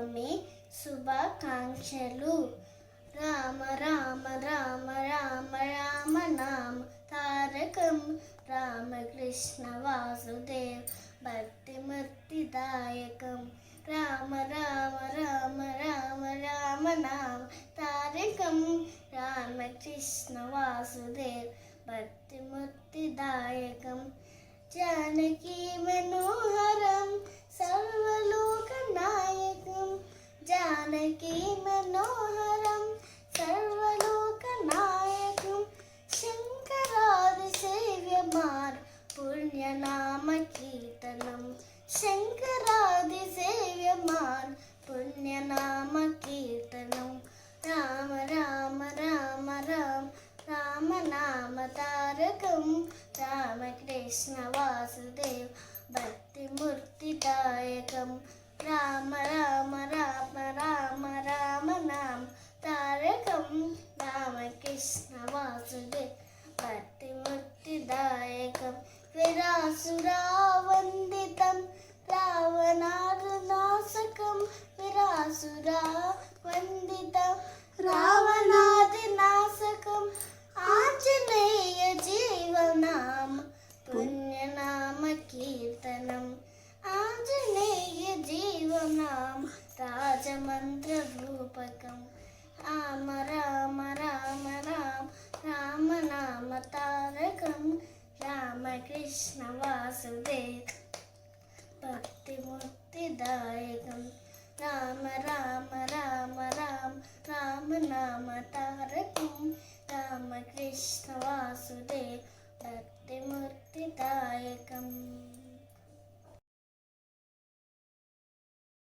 నవమి శుభాకాంక్షలు. రామ రామ రామ రామ రామ నామ తారకం రామకృష్ణ వాసుదేవ్ భక్తిముక్తిదాయకం. రామ రామ రామ రామ రామ నామ తారకం రామకృష్ణ వాసుదేవ్ భక్తిముక్తిదాయకం. जानकी मनोहरम सर्वलोकनायकम जानकी मनोहरम सर्वलोकनायकम शंकरादि सेव्यमान पुण्यनाम कीर्तनम शंकरादि सेव्यमान पुण्यनाम कीर्तनम. राम राम राम राम राम नाम तारकम रामकृष्ण वासुदेव भक्तिमूर्तिदायकम. राम राम राम राम राम नाम तारकम रामकृष्ण वासुदेव भक्तिमूर्तिदायकम. विरासुरावन्दितं रावणादिनाशकं विरासुरावन्दितं रावणादिनाशकं आञ्जनेय जीवनाम पुण्यनाम कीर्तनम आञ्जनेय जीवनाम राजमंत्र रूपकम. राम राम राम राम राम नाम तारकम रामकृष्ण वासुदेव भक्तिमुक्तिदायकम. राम राम राम राम राम नाम तारकम रामकृष्ण वासुदेव भक्तिमुक्तिदायकम.